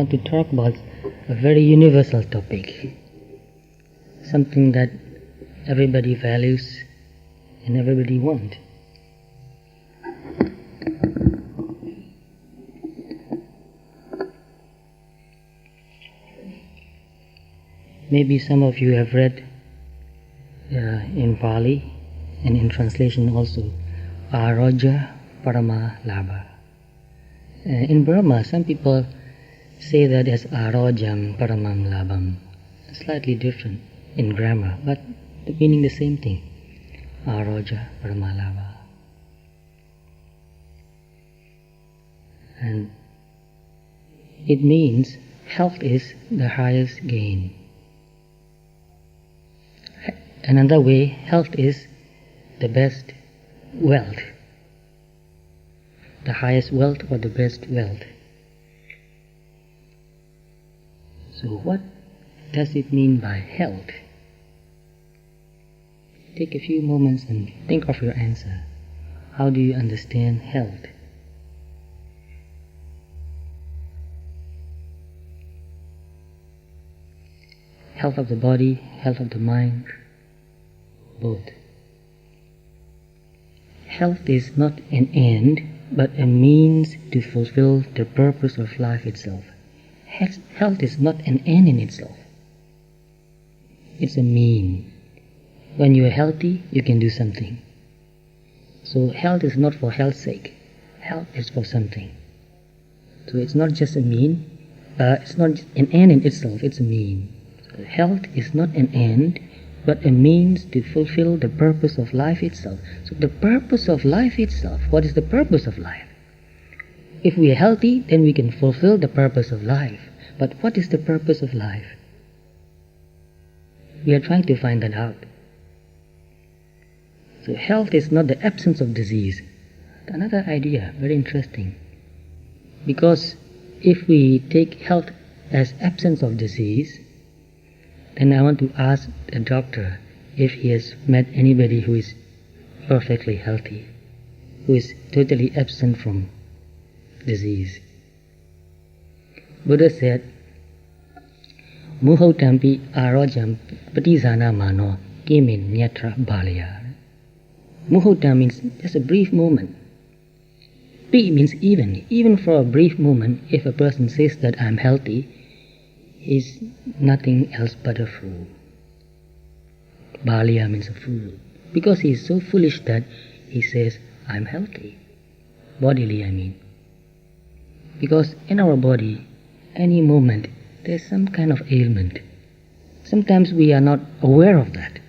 want to talk about a very universal topic, something that everybody values and everybody wants. Maybe some of you have read in Pali and in translation also, Aroja Parama Labha. In Burma, some people say that as Arojam Paramam Labham, slightly different in grammar, but the meaning the same thing. Aroja Parama Labha. And it means health is the highest gain. Another way, health is the best wealth, the highest wealth or the best wealth. So what does it mean by health? Take a few moments and think of your answer. How do you understand health? Health of the body, health of the mind, both. Health is not an end, but a means to fulfill the purpose of life itself. Health is not an end in itself. It's a mean. When you are healthy, you can do something. So health is not for health's sake. Health is for something. So it's not just a mean. It's not an end in itself. It's a mean. So health is not an end, but a means to fulfill the purpose of life itself. So the purpose of life itself, what is the purpose of life? If we are healthy, then we can fulfill the purpose of life. But what is the purpose of life? We are trying to find that out. So health is not the absence of disease. Another idea, very interesting. Because if we take health as absence of disease, then I want to ask a doctor if he has met anybody who is perfectly healthy, who is totally absent from disease. Buddha said, Muhotampi arojam patizana mano kimin nyatra balaya. Muhotam means just a brief moment. Pi means even for a brief moment. If a person says that I'm healthy, he's nothing else but a fool. Balaya means a fool, because he is so foolish that he says, I'm healthy. Bodily, I mean. Because in our body, any moment, there's some kind of ailment. Sometimes we are not aware of that.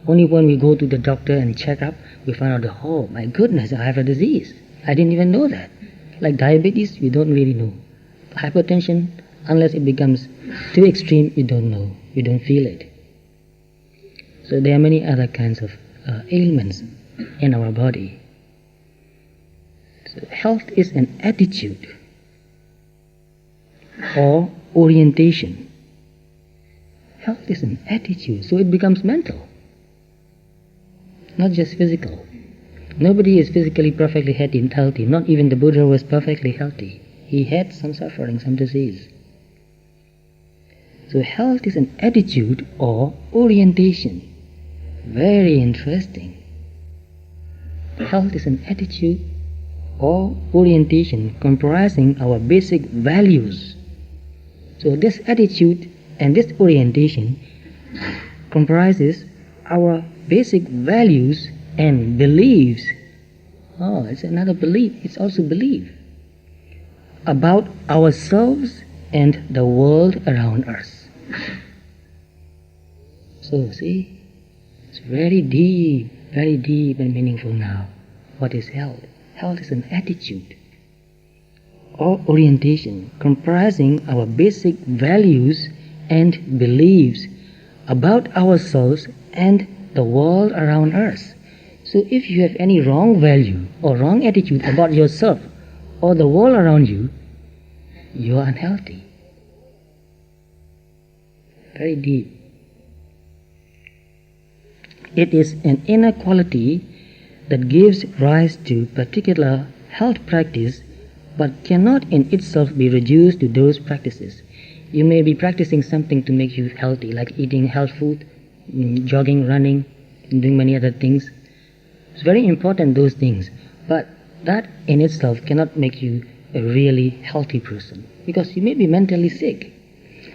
Only when we go to the doctor and check up, we find out, oh my goodness, I have a disease. I didn't even know that. Like diabetes, we don't really know. Hypertension, unless it becomes too extreme, you don't know. You don't feel it. So there are many other kinds of ailments in our body. So health is an attitude or orientation. Health is an attitude, so it becomes mental, not just physical. Nobody is physically perfectly healthy. Not even the Buddha was perfectly healthy. He had some suffering, some disease. So health is an attitude or orientation. Very interesting. Health is an attitude or orientation comprising our basic values. So this attitude and this orientation comprises our basic values and beliefs. Oh, it's another belief. It's also belief about ourselves and the world around us. So see, it's very deep and meaningful now. What is health? Health is an attitude or orientation comprising our basic values and beliefs about ourselves and the world around us. So if you have any wrong value or wrong attitude about yourself or the world around you, you are unhealthy. Very deep. It is an inner quality that gives rise to particular health practice but cannot in itself be reduced to those practices. You may be practicing something to make you healthy, like eating health food, jogging, running, and doing many other things. It's very important, those things, but that in itself cannot make you a really healthy person, because you may be mentally sick.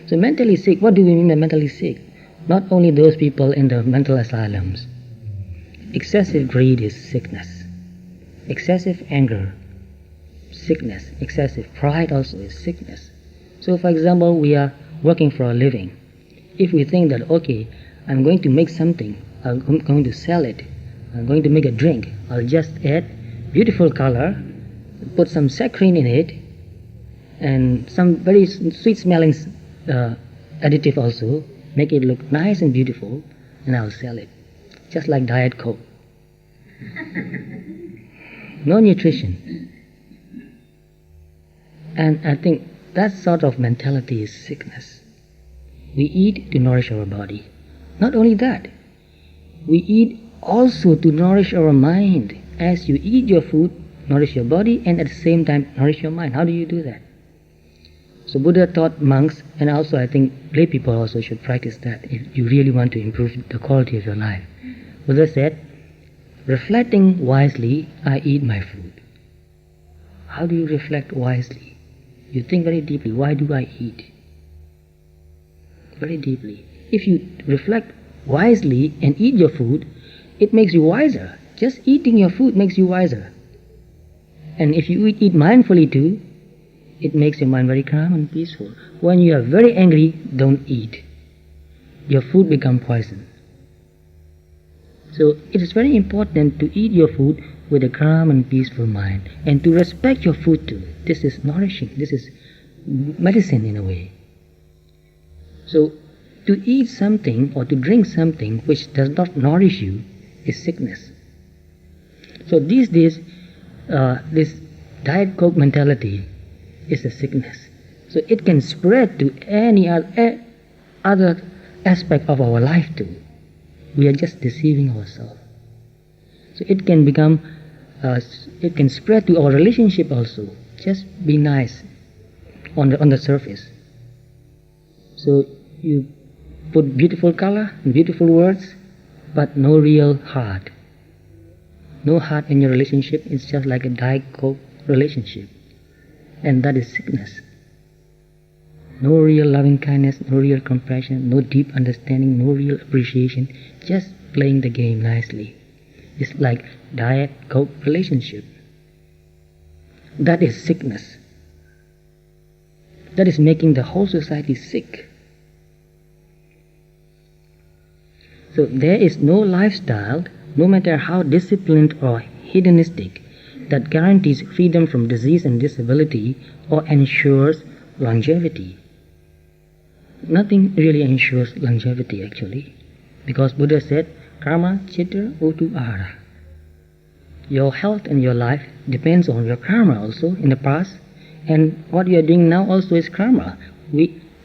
So mentally sick, what do we mean by mentally sick? Not only those people in the mental asylums. Excessive greed is sickness. Excessive anger, sickness. Excessive pride also is sickness. So for example, we are working for a living. If we think that, okay, I'm going to make something, I'm going to sell it, I'm going to make a drink, I'll just add beautiful color, put some saccharine in it, and some very sweet smelling additive also, make it look nice and beautiful, and I'll sell it. Just like Diet Coke. No nutrition. And I think that sort of mentality is sickness. We eat to nourish our body. Not only that, we eat also to nourish our mind. As you eat your food, nourish your body, and at the same time nourish your mind. How do you do that? So Buddha taught monks, and also I think lay people also should practice that if you really want to improve the quality of your life. Buddha said, reflecting wisely, I eat my food. How do you reflect wisely? You think very deeply, why do I eat? Very deeply. If you reflect wisely and eat your food, it makes you wiser. Just eating your food makes you wiser. And if you eat mindfully too, it makes your mind very calm and peaceful. When you are very angry, don't eat. Your food becomes poison. So it is very important to eat your food with a calm and peaceful mind, and to respect your food too. This is nourishing. This is medicine in a way. So to eat something or to drink something which does not nourish you is sickness. So these days, this Diet Coke mentality is a sickness. So it can spread to any other aspect of our life too. We are just deceiving ourselves. So it can become, it can spread to our relationship also. Just be nice on the surface. So you put beautiful color, beautiful words, but no real heart. No heart in your relationship. It's just like a Diet Coke relationship. And that is sickness. No real loving kindness, no real compassion, no deep understanding, no real appreciation, just playing the game nicely. It's like Diet Coke relationship. That is sickness. That is making the whole society sick. So there is no lifestyle, no matter how disciplined or hedonistic, that guarantees freedom from disease and disability or ensures longevity. Nothing really ensures longevity actually, because Buddha said, karma chitta utu ahara. Your health and your life depends on your karma also in the past, and what you are doing now also is karma.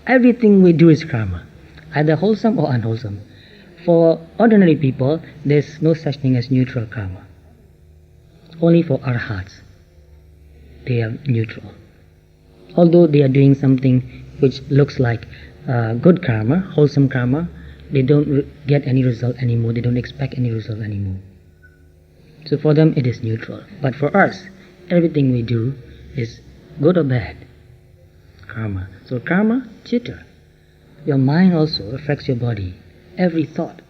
Everything we do is karma, either wholesome or unwholesome. For ordinary people, there's no such thing as neutral karma. Only for arhats, they are neutral. Although they are doing something which looks like good karma, wholesome karma, they don't get any result anymore, they don't expect any result anymore. So for them it is neutral. But for us, everything we do is good or bad. Karma. So karma, chitta. Your mind also affects your body. Every thought,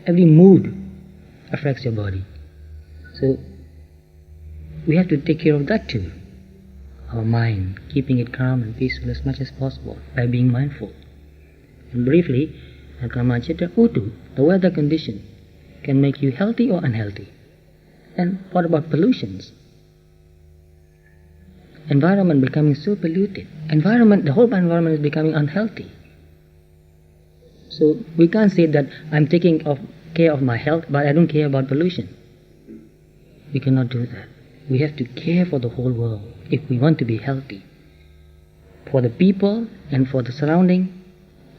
every mood affects your body. So we have to take care of that too. Our mind, keeping it calm and peaceful as much as possible by being mindful. And briefly, karma chitta utu, the weather condition, can make you healthy or unhealthy. And what about pollutions? Environment becoming so polluted. The whole environment is becoming unhealthy. So we can't say that I'm taking care of my health, but I don't care about pollution. We cannot do that. We have to care for the whole world if we want to be healthy. For the people and for the surrounding,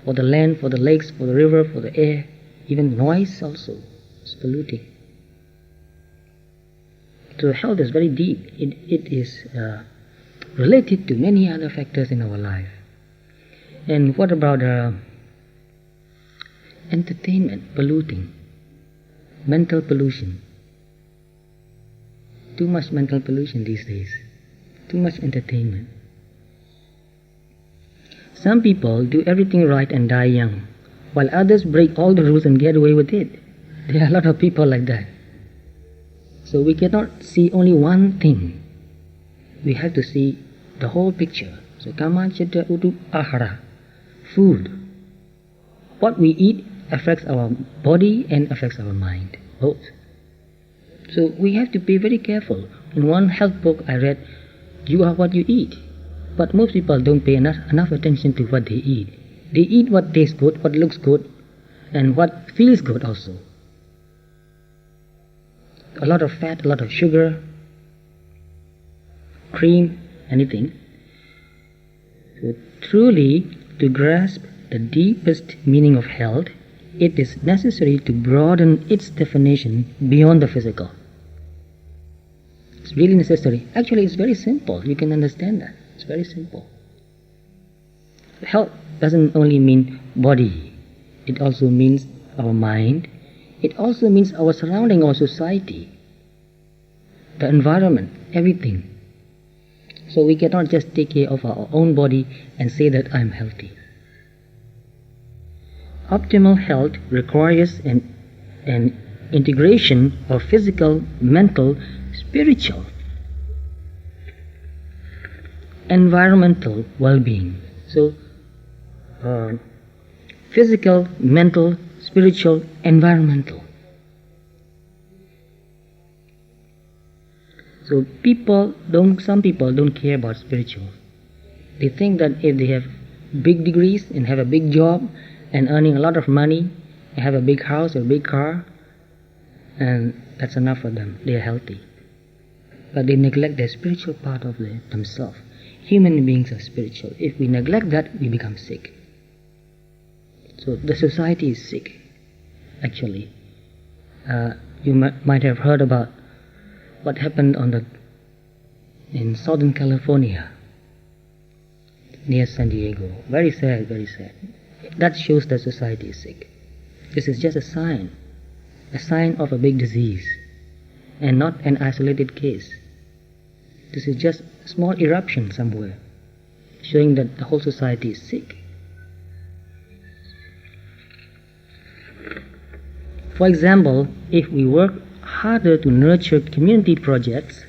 for the land, for the lakes, for the river, for the air, even noise also is polluting. So health is very deep. It is related to many other factors in our life. And what about entertainment polluting? Mental pollution. Too much mental pollution these days. Too much entertainment. Some people do everything right and die young, while others break all the rules and get away with it. There are a lot of people like that. So we cannot see only one thing. We have to see the whole picture. So kama chitta utu ahara, food. What we eat affects our body and affects our mind, both. So we have to be very careful. In one health book I read, you are what you eat. But most people don't pay enough attention to what they eat. They eat what tastes good, what looks good, and what feels good also. A lot of fat, a lot of sugar, cream, anything. So truly, to grasp the deepest meaning of health, it is necessary to broaden its definition beyond the physical. It's really necessary. Actually, it's very simple. You can understand that. It's very simple. Health doesn't only mean body. It also means our mind. It also means our surrounding, our society, the environment, everything. So we cannot just take care of our own body and say that I'm healthy. Optimal health requires an integration of physical, mental, spiritual, environmental well-being. So physical, mental, spiritual, environmental. So some people don't care about spiritual. They think that if they have big degrees and have a big job and earning a lot of money and have a big house or a big car, and that's enough for them. They are healthy. But they neglect the spiritual part of themselves. Human beings are spiritual. If we neglect that, we become sick. So the society is sick, actually. You might have heard about what happened in Southern California, near San Diego. Very sad, very sad. That shows that society is sick. This is just a sign of a big disease, and not an isolated case. This is just a small eruption somewhere, showing that the whole society is sick. For example, if we work harder to nurture community projects,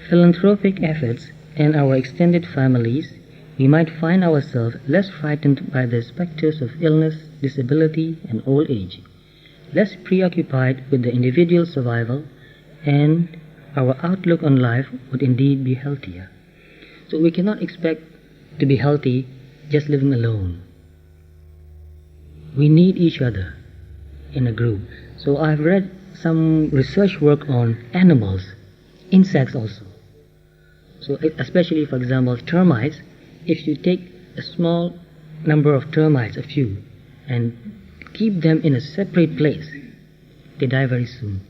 philanthropic efforts, and our extended families, we might find ourselves less frightened by the specters of illness, disability, and old age, less preoccupied with the individual's survival, and our outlook on life would indeed be healthier. So we cannot expect to be healthy just living alone. We need each other in a group. So I've read some research work on animals, insects also. So especially, for example, termites. If you take a small number of termites, a few, and keep them in a separate place, they die very soon.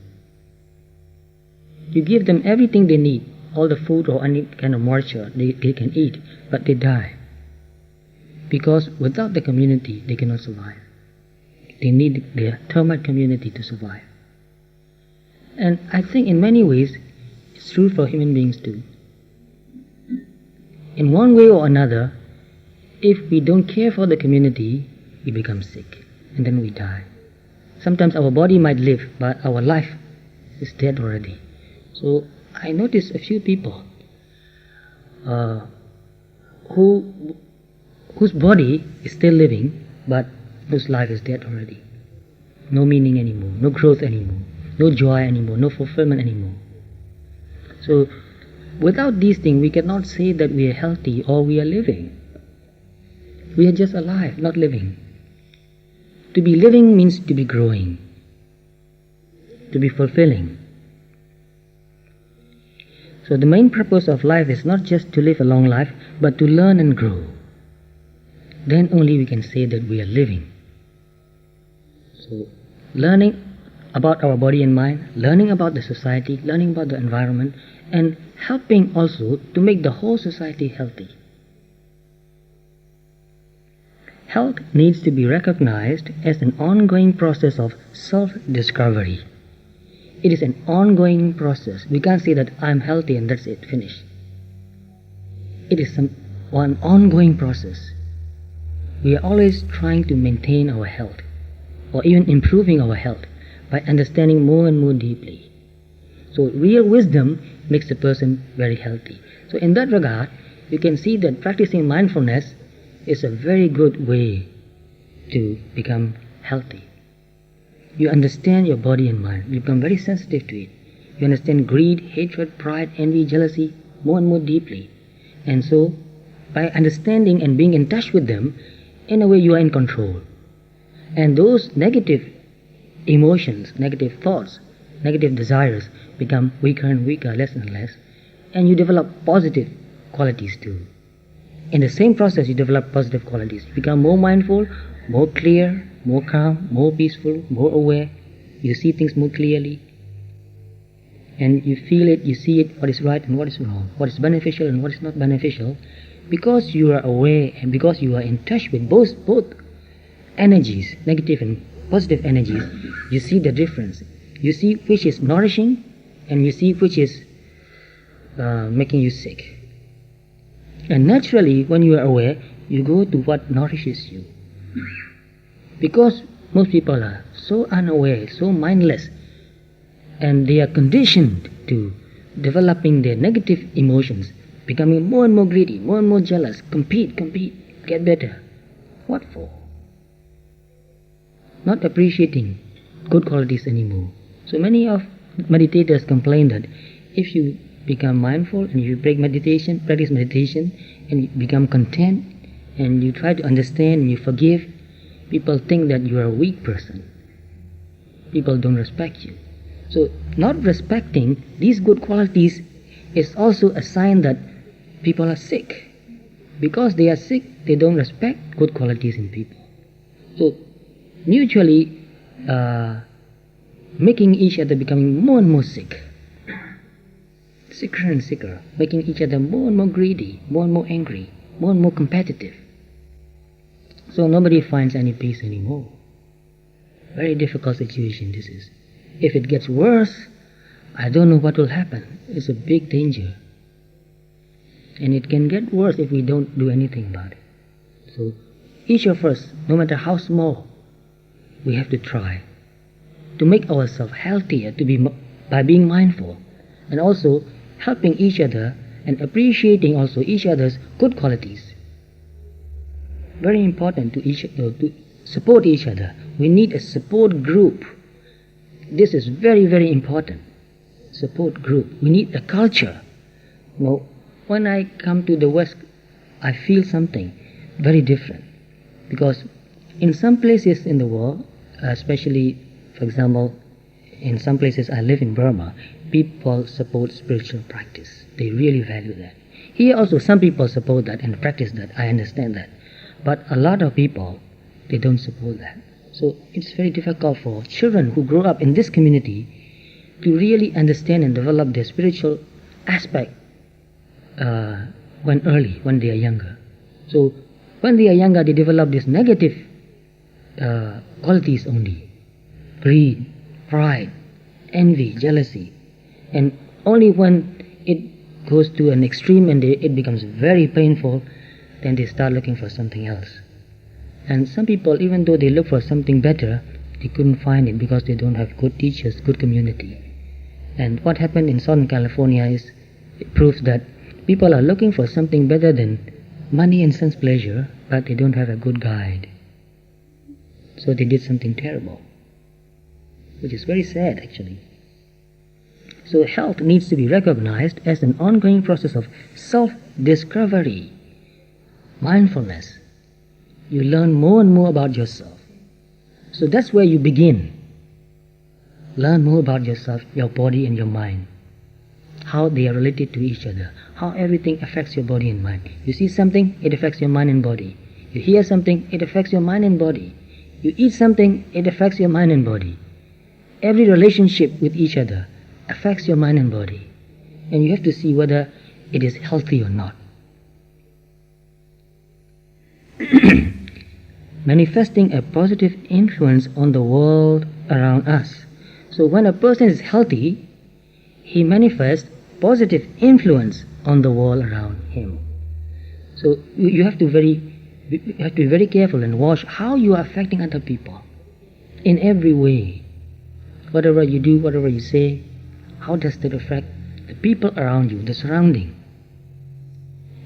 You give them everything they need, all the food or any kind of moisture they can eat, but they die. Because without the community, they cannot survive. They need the termite community to survive. And I think in many ways, it's true for human beings too. In one way or another, if we don't care for the community, we become sick, and then we die. Sometimes our body might live, but our life is dead already. So I noticed a few people whose body is still living, but whose life is dead already. No meaning anymore, no growth anymore, no joy anymore, no fulfillment anymore. So without these things, we cannot say that we are healthy or we are living. We are just alive, not living. To be living means to be growing, to be fulfilling. So the main purpose of life is not just to live a long life, but to learn and grow. Then only we can say that we are living. So learning about our body and mind, learning about the society, learning about the environment, and helping also to make the whole society healthy. Health needs to be recognized as an ongoing process of self-discovery. It is an ongoing process. We can't say that I'm healthy and that's it, finished. It is one ongoing process. We are always trying to maintain our health, or even improving our health, by understanding more and more deeply. So real wisdom makes a person very healthy. So in that regard, you can see that practicing mindfulness is a very good way to become healthy. You understand your body and mind. You become very sensitive to it. You understand greed, hatred, pride, envy, jealousy more and more deeply. And so, by understanding and being in touch with them, in a way you are in control. And those negative emotions, negative thoughts, negative desires become weaker and weaker, less and less. And you develop positive qualities too. In the same process, you develop positive qualities. You become more mindful, more clear, more calm, more peaceful, more aware. You see things more clearly. And you feel it, you see it, what is right and what is wrong, what is beneficial and what is not beneficial. Because you are aware and because you are in touch with both energies, negative and positive energies, you see the difference. You see which is nourishing and you see which is making you sick. And naturally, when you are aware, you go to what nourishes you. Because most people are so unaware, so mindless, and they are conditioned to developing their negative emotions, becoming more and more greedy, more and more jealous, compete, get better. What for? Not appreciating good qualities anymore. So many of meditators complain that if you become mindful and you practice meditation, and you become content, and you try to understand and you forgive, people think that you are a weak person. People don't respect you. So not respecting these good qualities is also a sign that people are sick. Because they are sick, they don't respect good qualities in people. So mutually making each other becoming more and more sick. Sicker and sicker, making each other more and more greedy, more and more angry, more and more competitive. So nobody finds any peace anymore. Very difficult situation this is. If it gets worse, I don't know what will happen. It's a big danger. And it can get worse if we don't do anything about it. So each of us, no matter how small, we have to try to make ourselves healthier by being mindful, and also helping each other and appreciating also each other's good qualities. Very important to support each other. We need a support group. This is very, very important. Support group. We need a culture. When I come to the West, I feel something very different. Because in some places in the world, especially, for example, in some places I live in Burma, people support spiritual practice. They really value that. Here also some people support that and practice that. I understand that. But a lot of people, they don't support that. So it's very difficult for children who grow up in this community to really understand and develop their spiritual aspect when they are younger. So when they are younger, they develop these negative qualities only. Greed, pride, envy, jealousy. And only when it goes to an extreme and it becomes very painful, then they start looking for something else. And some people, even though they look for something better, they couldn't find it because they don't have good teachers, good community. And what happened in Southern California is, it proves that people are looking for something better than money and sense pleasure, but they don't have a good guide. So they did something terrible, which is very sad actually. So health needs to be recognized as an ongoing process of self-discovery, mindfulness. You learn more and more about yourself. So that's where you begin. Learn more about yourself, your body and your mind. How they are related to each other. How everything affects your body and mind. You see something, it affects your mind and body. You hear something, it affects your mind and body. You eat something, it affects your mind and body. Every relationship with each other affects your mind and body, and you have to see whether it is healthy or not. Manifesting a positive influence on the world around us. So when a person is healthy, he manifests positive influence on the world around him. So you have to be very careful and watch how you are affecting other people in every way. Whatever you do, whatever you say, how does that affect the people around you, the surrounding?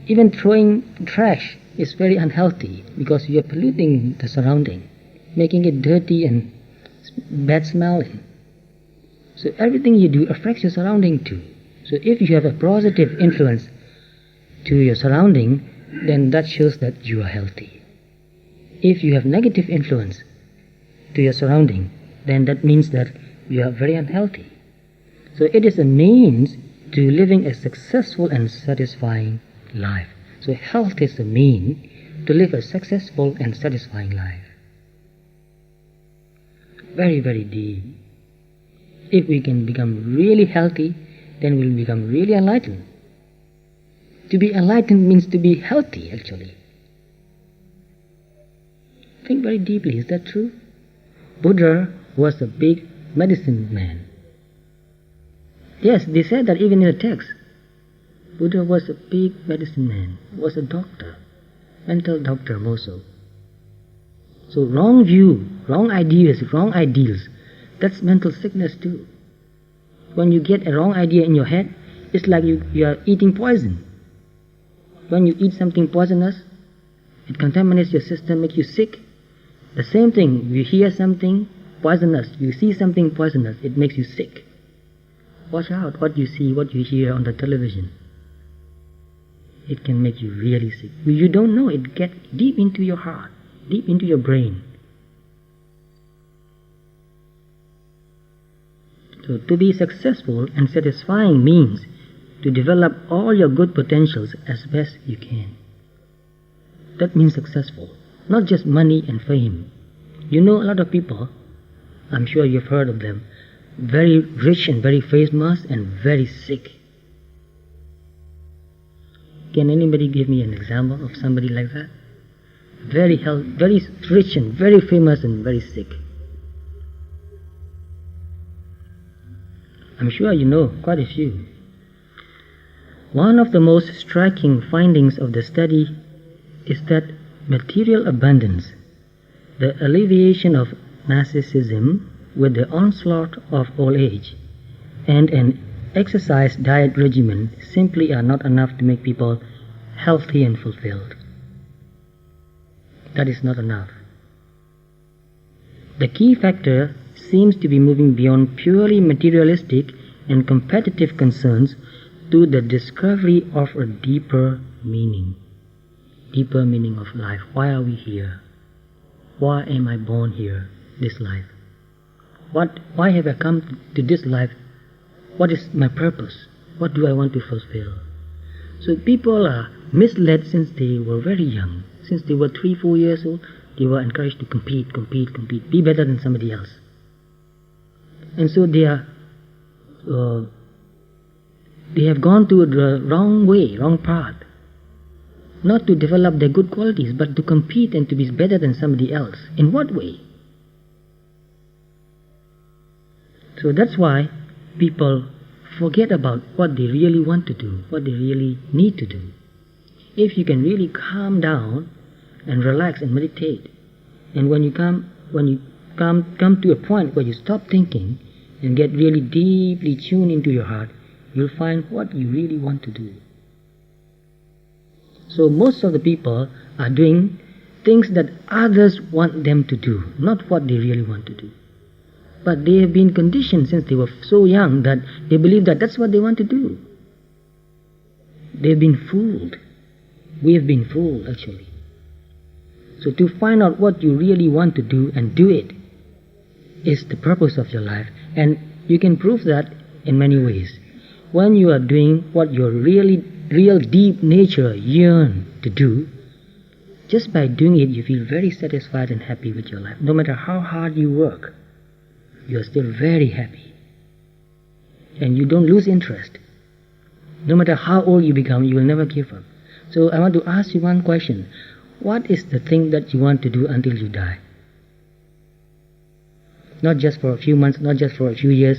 Even throwing trash is very unhealthy because you are polluting the surrounding, making it dirty and bad smelling. So everything you do affects your surrounding too. So if you have a positive influence to your surrounding, then that shows that you are healthy. If you have negative influence to your surrounding, then that means that you are very unhealthy. So it is a means to living a successful and satisfying life. So health is a means to live a successful and satisfying life. Very, very deep. If we can become really healthy, then we'll become really enlightened. To be enlightened means to be healthy, actually. Think very deeply, is that true? Buddha was a big medicine man. Yes, they said that even in the text. Buddha was a big medicine man, was a doctor, mental doctor also. So wrong view, wrong ideas, wrong ideals, that's mental sickness too. When you get a wrong idea in your head, it's like you are eating poison. When you eat something poisonous, it contaminates your system, makes you sick. The same thing, you hear something poisonous, you see something poisonous, it makes you sick. Watch out what you see, what you hear on the television. It can make you really sick. You don't know, it gets deep into your heart, deep into your brain. So to be successful and satisfying means to develop all your good potentials as best you can. That means successful, not just money and fame. You know a lot of people, I'm sure you've heard of them, very rich and very famous and very sick. Can anybody give me an example of somebody like that? Very rich and very famous and very sick. I'm sure you know quite a few. One of the most striking findings of the study is that material abundance, the alleviation of narcissism with the onslaught of old age, and an exercise diet regimen simply are not enough to make people healthy and fulfilled. That is not enough. The key factor seems to be moving beyond purely materialistic and competitive concerns to the discovery of a deeper meaning of life. Why are we here? Why am I born here, this life? Why have I come to this life? What is my purpose? What do I want to fulfill? So people are misled since they were very young. Since they were 3-4 years old, they were encouraged to compete, be better than somebody else. And so they have gone to the wrong way, wrong path. Not to develop their good qualities, but to compete and to be better than somebody else. In what way? So that's why people forget about what they really want to do, what they really need to do. If you can really calm down and relax and meditate, and when you come to a point where you stop thinking and get really deeply tuned into your heart, you'll find what you really want to do. So most of the people are doing things that others want them to do, not what they really want to do. But they have been conditioned since they were so young that they believe that that's what they want to do. They've been fooled. We have been fooled, actually. So to find out what you really want to do and do it is the purpose of your life. And you can prove that in many ways. When you are doing what your real deep nature yearns to do, just by doing it you feel very satisfied and happy with your life, no matter how hard you work. you are still very happy. And you don't lose interest. No matter how old you become, you will never give up. So I want to ask you one question. What is the thing that you want to do until you die? Not just for a few months, not just for a few years,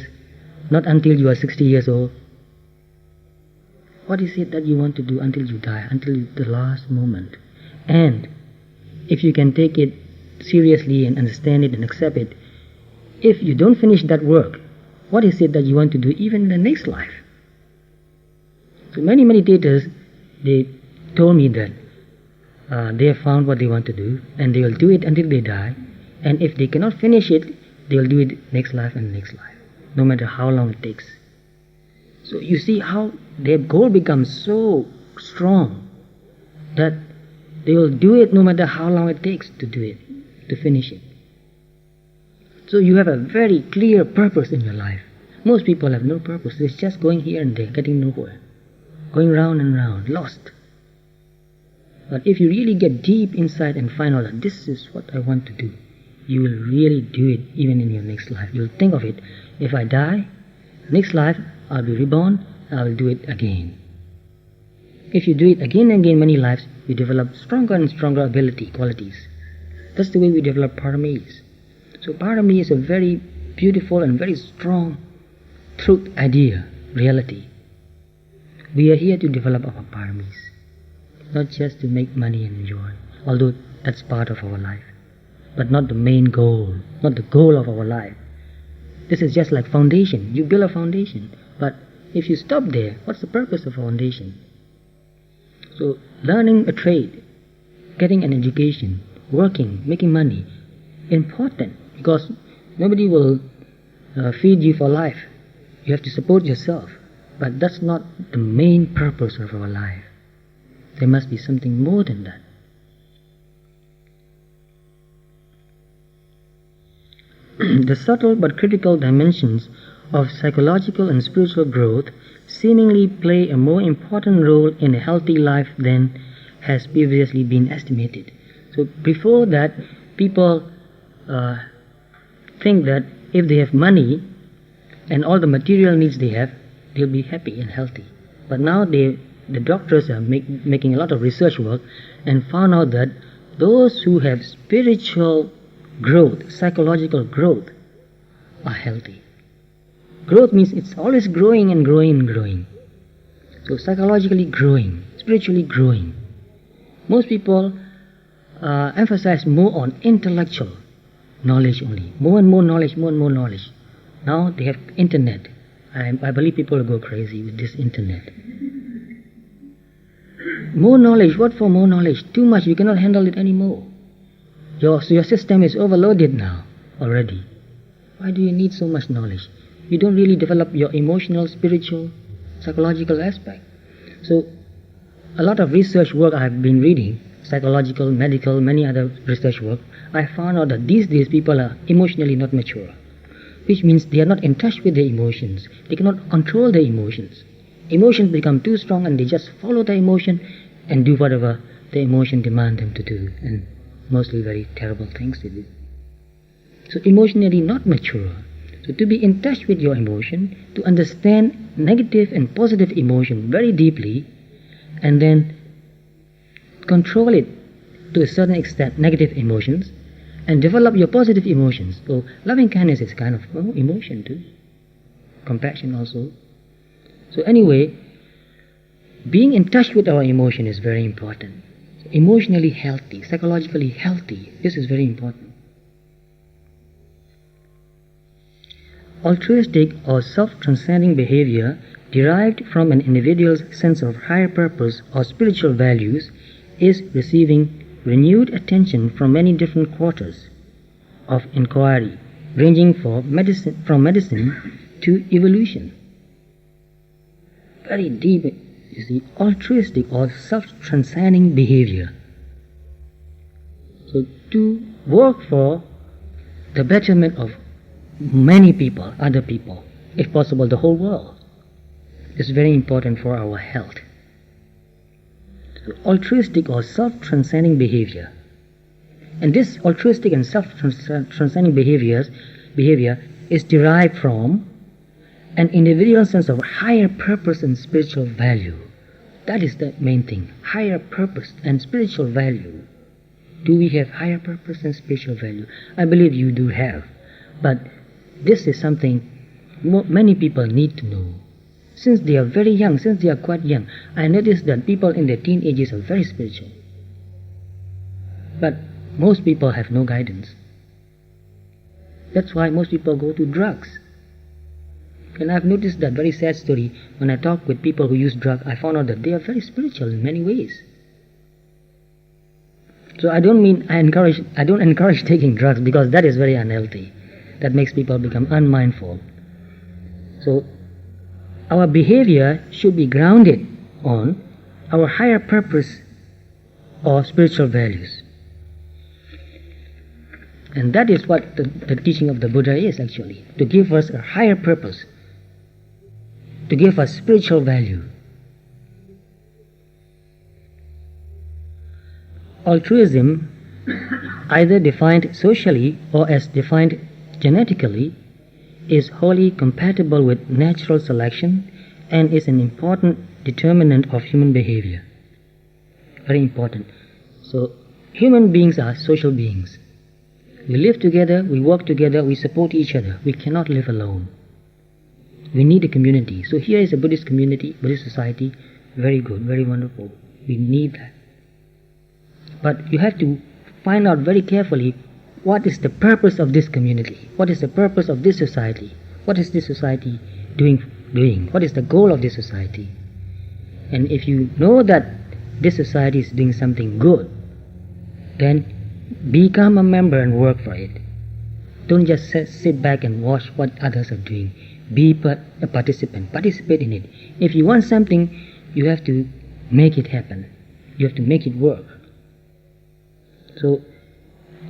not until you are 60 years old. What is it that you want to do until you die, until the last moment? And if you can take it seriously and understand it and accept it, if you don't finish that work, what is it that you want to do even in the next life? So many meditators, they told me that they have found what they want to do, and they will do it until they die, and if they cannot finish it, they will do it next life and next life, no matter how long it takes. So you see how their goal becomes so strong that they will do it no matter how long it takes to do it, to finish it. So you have a very clear purpose in your life. Most people have no purpose. It's just going here and there, getting nowhere, going round and round, lost. But if you really get deep inside and find out that this is what I want to do, you will really do it even in your next life. You'll think of it. If I die, next life I'll be reborn, I will do it again. If you do it again and again many lives, you develop stronger and stronger ability, qualities. That's the way we develop paramis. So parami is a very beautiful and very strong truth idea, reality. We are here to develop our paramis, not just to make money and enjoy, although that's part of our life, but not the main goal, not the goal of our life. This is just like foundation. You build a foundation, but if you stop there, what's the purpose of a foundation? So learning a trade, getting an education, working, making money, important, because nobody will feed you for life. You have to support yourself, but that's not the main purpose of our life. There must be something more than that. The subtle but critical dimensions of psychological and spiritual growth seemingly play a more important role in a healthy life than has previously been estimated. So before that, people think that if they have money and all the material needs they have, they'll be happy and healthy. But now the doctors are making a lot of research work and found out that those who have spiritual growth, psychological growth, are healthy. Growth means it's always growing and growing and growing. So psychologically growing, spiritually growing. Most people emphasize more on intellectual knowledge only. More and more knowledge, more and more knowledge. Now they have internet. I believe people will go crazy with this internet. More knowledge. What for more knowledge? Too much. You cannot handle it anymore. Your system is overloaded now already. Why do you need so much knowledge? You don't really develop your emotional, spiritual, psychological aspect. So a lot of research work I've been reading, psychological, medical, many other research work, I found out that these days people are emotionally not mature, which means they are not in touch with their emotions. They cannot control their emotions. Emotions become too strong and they just follow the emotion and do whatever the emotion demands them to do, and mostly very terrible things to do. So emotionally not mature. So to be in touch with your emotion, to understand negative and positive emotion very deeply, and then control it to a certain extent, negative emotions, and develop your positive emotions. So loving kindness is kind of emotion too. Compassion also. So anyway, being in touch with our emotion is very important. So emotionally healthy, psychologically healthy, this is very important. Altruistic or self-transcending behavior derived from an individual's sense of higher purpose or spiritual values is receiving renewed attention from many different quarters of inquiry, ranging from medicine to evolution. Very deep is the altruistic or self-transcending behavior. So to work for the betterment of many people, other people, if possible the whole world, is very important for our health. So altruistic or self-transcending behavior. And this altruistic and self-transcending behavior is derived from an individual sense of higher purpose and spiritual value. That is the main thing, higher purpose and spiritual value. Do we have higher purpose and spiritual value? I believe you do have. But this is something many people need to know. Since they are very young, since they are quite young, I notice that people in their teenagers are very spiritual. But most people have no guidance. That's why most people go to drugs. And I've noticed that very sad story. When I talk with people who use drugs, I found out that they are very spiritual in many ways. So I don't encourage taking drugs, because that is very unhealthy. That makes people become unmindful. So our behavior should be grounded on our higher purpose or spiritual values. And that is what the teaching of the Buddha is actually, to give us a higher purpose, to give us spiritual value. Altruism, either defined socially or as defined genetically, is wholly compatible with natural selection and is an important determinant of human behavior. Very important. So, human beings are social beings. We live together, we work together, we support each other. We cannot live alone. We need a community. So here is a Buddhist community, Buddhist society, very good, very wonderful. We need that. But you have to find out very carefully what is the purpose of this community, what is the purpose of this society, what is this society doing, what is the goal of this society. And if you know that this society is doing something good, then become a member and work for it. Don't just sit back and watch what others are doing. Be a participant. Participate in it. If you want something, you have to make it happen. You have to make it work. So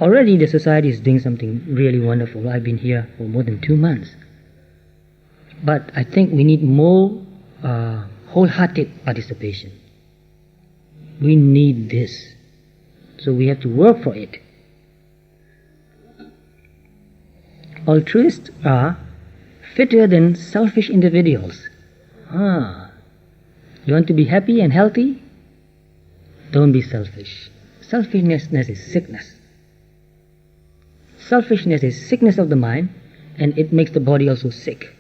already the society is doing something really wonderful. I've been here for more than 2 months. But I think we need more wholehearted participation. We need this. So we have to work for it. Altruists are fitter than selfish individuals. You want to be happy and healthy? Don't be selfish. Selfishness is sickness. Selfishness is sickness of the mind, and it makes the body also sick.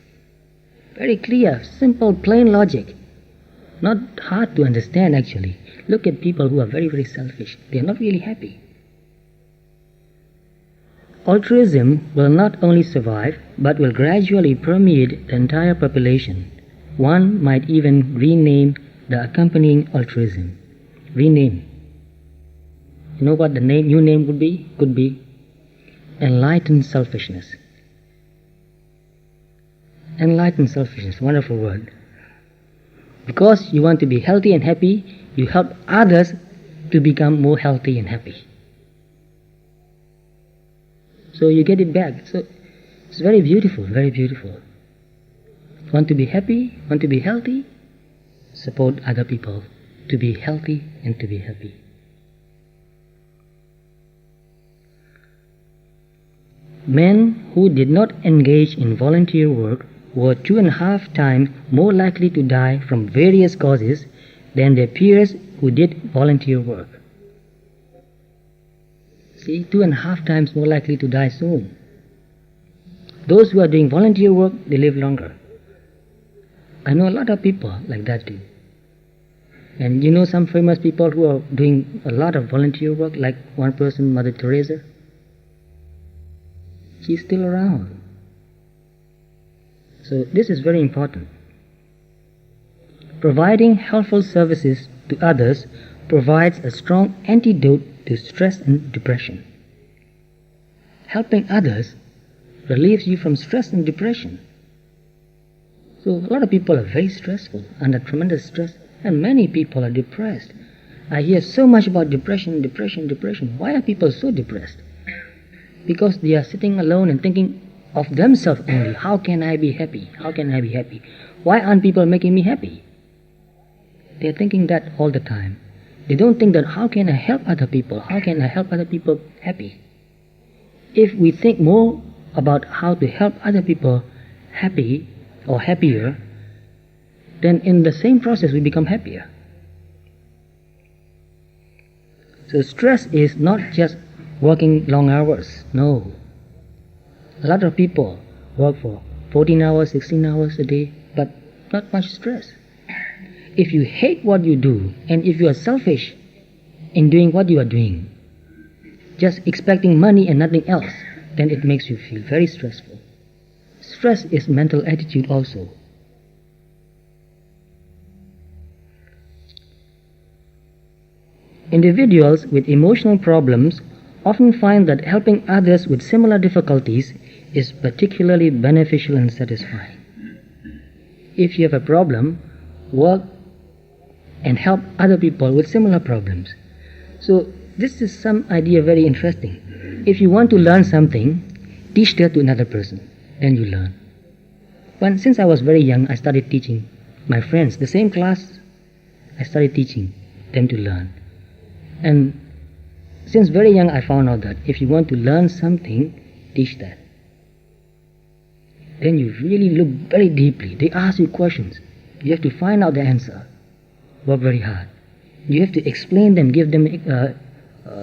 Very clear, simple, plain logic. Not hard to understand actually. Look at people who are very, very selfish. They are not really happy. Altruism will not only survive, but will gradually permeate the entire population. One might even rename the accompanying altruism. Rename. You know what the new name would be? Could be enlightened selfishness. Enlightened selfishness, wonderful word. Because you want to be healthy and happy, you help others to become more healthy and happy. So you get it back. So it's very beautiful, very beautiful. Want to be happy, want to be healthy? Support other people to be healthy and to be happy. Men who did not engage in volunteer work were 2.5 times more likely to die from various causes than their peers who did volunteer work. See, 2.5 times more likely to die soon. Those who are doing volunteer work, they live longer. I know a lot of people like that too. And you know some famous people who are doing a lot of volunteer work, like one person, Mother Teresa. She's still around. So this is very important. Providing helpful services to others provides a strong antidote to stress and depression. Helping others relieves you from stress and depression. So a lot of people are very stressful, under tremendous stress, and many people are depressed. I hear so much about depression. Why are people so depressed? Because they are sitting alone and thinking of themselves only. How can I be happy? How can I be happy? Why aren't people making me happy? They are thinking that all the time. They don't think that how can I help other people? How can I help other people happy? If we think more about how to help other people happy or happier, then in the same process we become happier. So stress is not just working long hours, no. A lot of people work for 14 hours, 16 hours a day, but not much stress. If you hate what you do, and if you are selfish in doing what you are doing, just expecting money and nothing else, then it makes you feel very stressful. Stress is mental attitude also. Individuals with emotional problems often find that helping others with similar difficulties is particularly beneficial and satisfying. If you have a problem, work and help other people with similar problems. So this is some idea very interesting. If you want to learn something, teach that to another person, then you learn. Since I was very young, I started teaching my friends, the same class, I started teaching them to learn. And since very young I found out that if you want to learn something, teach that. Then you really look very deeply. They ask you questions. You have to find out the answer. Work very hard. You have to explain them, give them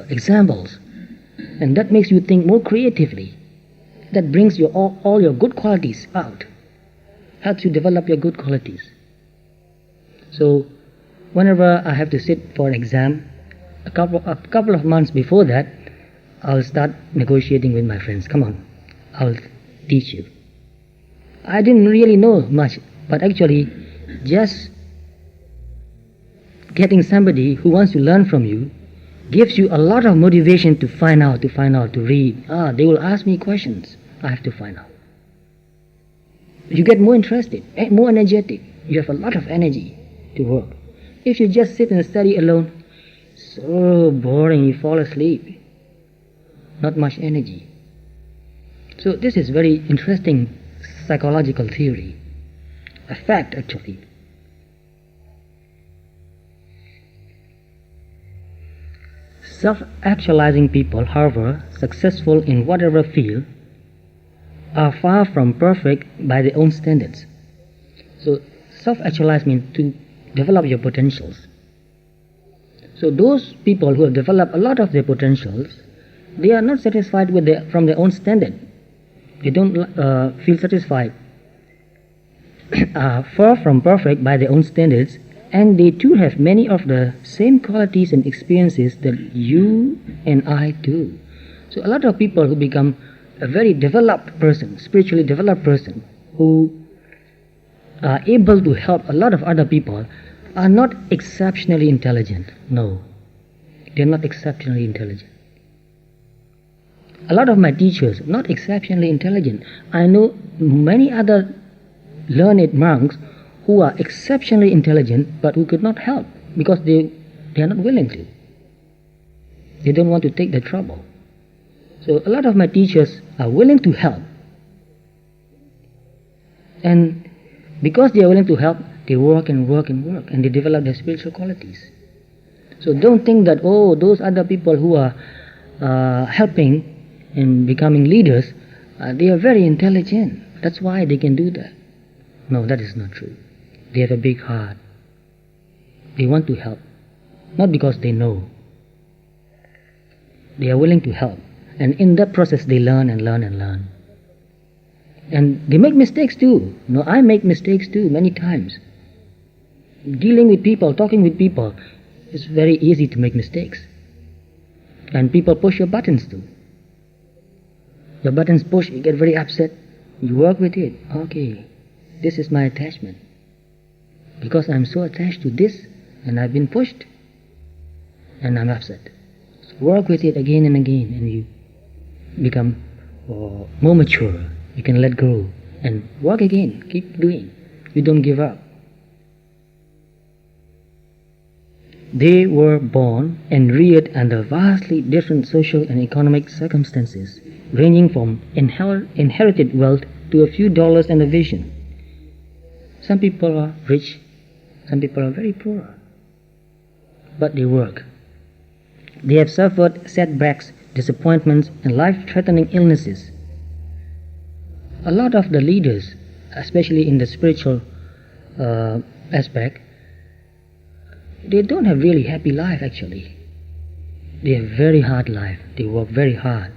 examples. And that makes you think more creatively. That brings all your good qualities out. Helps you develop your good qualities. So whenever I have to sit for an exam, a couple of months before that, I'll start negotiating with my friends. Come on, I'll teach you. I didn't really know much, but actually just getting somebody who wants to learn from you gives you a lot of motivation to find out, to read. They will ask me questions. I have to find out. You get more interested, more energetic. You have a lot of energy to work. If you just sit and study alone, so boring, you fall asleep. Not much energy. So this is very interesting psychological theory. A fact, actually. Self-actualizing people, however, successful in whatever field, are far from perfect by their own standards. So self-actualize means to develop your potentials. So those people who have developed a lot of their potentials, they are not satisfied from their own standard. They don't feel satisfied. Are far from perfect by their own standards, and they too have many of the same qualities and experiences that you and I do. So a lot of people who become a very developed person, spiritually developed person, who are able to help a lot of other people, are not exceptionally intelligent. No, they're not exceptionally intelligent. A lot of my teachers, not exceptionally intelligent. I know many other learned monks who are exceptionally intelligent but who could not help because they are not willing to. They don't want to take the trouble. So a lot of my teachers are willing to help. And because they are willing to help, they work and they develop their spiritual qualities. So don't think that, those other people who are helping and becoming leaders, they are very intelligent. That's why they can do that. No, that is not true. They have a big heart. They want to help. Not because they know. They are willing to help. And in that process they learn and learn and learn. And they make mistakes too. No, I make mistakes too many times. Dealing with people, talking with people, it's very easy to make mistakes. And people push your buttons too. Your buttons push, you get very upset. You work with it. Okay, this is my attachment. Because I'm so attached to this, and I've been pushed, and I'm upset. So work with it again and again, and you become more mature. You can let go and work again. Keep doing. You don't give up. They were born and reared under vastly different social and economic circumstances, ranging from inherited wealth to a few dollars and a vision. Some people are rich, some people are very poor, but they work. They have suffered setbacks, disappointments, and life-threatening illnesses. A lot of the leaders, especially in the spiritual aspect, they don't have really happy life actually. They have very hard life. They work very hard.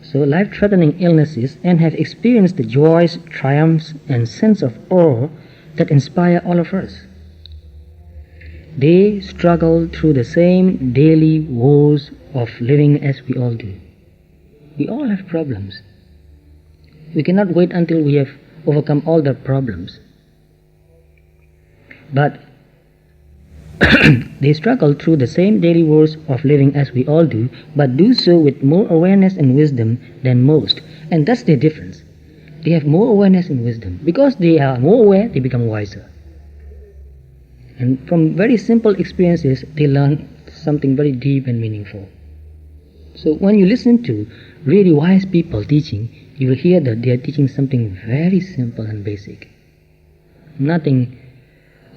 So life-threatening illnesses, and have experienced the joys, triumphs, and sense of awe that inspire all of us. They struggle through the same daily woes of living as we all do. We all have problems. We cannot wait until we have overcome all the problems. But they struggle through the same daily woes of living as we all do, but do so with more awareness and wisdom than most. And that's the difference. They have more awareness and wisdom. Because they are more aware, they become wiser. And from very simple experiences, they learn something very deep and meaningful. So when you listen to really wise people teaching, you will hear that they are teaching something very simple and basic. Nothing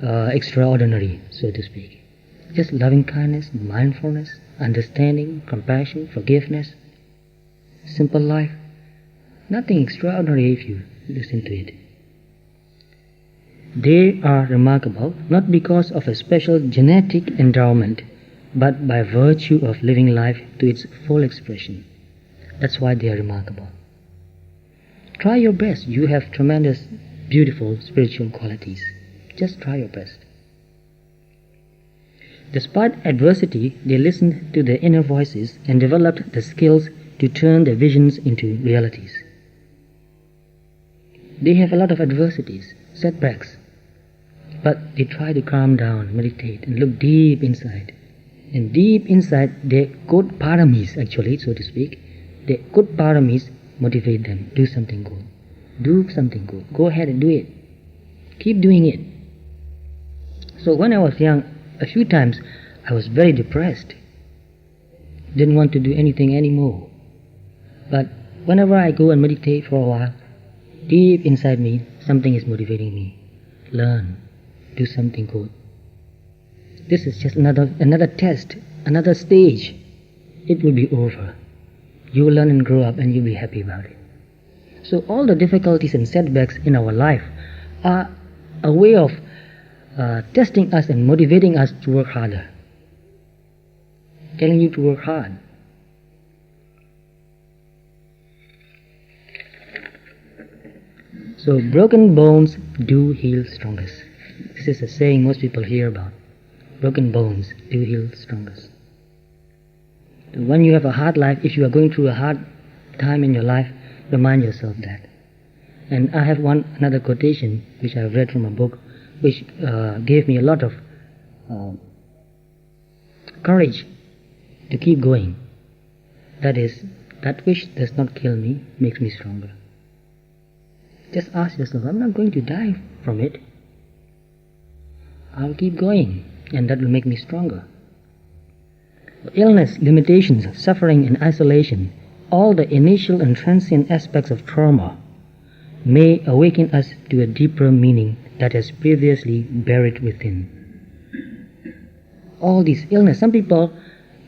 extraordinary, so to speak. Just loving kindness, mindfulness, understanding, compassion, forgiveness, simple life. Nothing extraordinary if you listen to it. They are remarkable not because of a special genetic endowment, but by virtue of living life to its full expression. That's why they are remarkable. Try your best. You have tremendous, beautiful spiritual qualities. Just try your best. Despite adversity, they listened to their inner voices and developed the skills to turn their visions into realities. They have a lot of adversities, setbacks, but they try to calm down, meditate, and look deep inside. And deep inside, their good paramis, actually, so to speak, their good paramis motivate them. Do something good. Do something good. Go ahead and do it. Keep doing it. So when I was young, a few times I was very depressed. Didn't want to do anything anymore. But whenever I go and meditate for a while, deep inside me, something is motivating me. Learn. Do something good. This is just another test, another stage. It will be over. You will learn and grow up and you'll be happy about it. So all the difficulties and setbacks in our life are a way of testing us and motivating us to work harder. Telling you to work hard. So broken bones do heal strongest. This is a saying most people hear about. Broken bones do heal strongest. So when you have a hard life, if you are going through a hard time in your life, remind yourself that. And I have another quotation which I read from a book which gave me a lot of courage to keep going. That is, that which does not kill me makes me stronger. Just ask yourself, I'm not going to die from it. I'll keep going, and that will make me stronger. Illness, limitations, suffering, and isolation, all the initial and transient aspects of trauma, may awaken us to a deeper meaning that has previously buried within. All these illness, some people,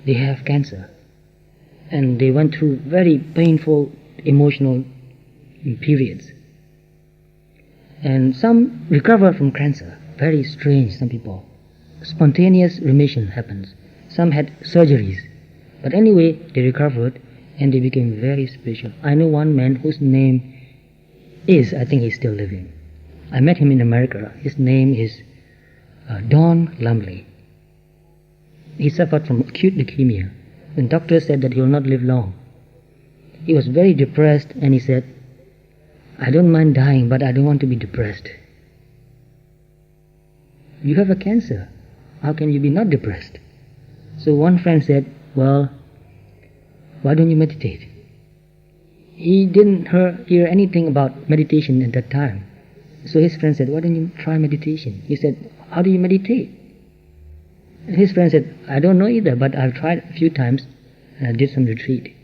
they have cancer, and they went through very painful emotional periods. And some recover from cancer, very strange, some people. Spontaneous remission happens. Some had surgeries, but anyway, they recovered and they became very spiritual. I know one man whose name is, I think he's still living. I met him in America. His name is Don Lumley. He suffered from acute leukemia. The doctor said that he will not live long. He was very depressed and he said, I don't mind dying, but I don't want to be depressed. You have a cancer. How can you be not depressed? So one friend said, well, why don't you meditate? He didn't hear anything about meditation at that time. So his friend said, why don't you try meditation? He said, how do you meditate? And his friend said, I don't know either, but I've tried a few times and I did some retreat.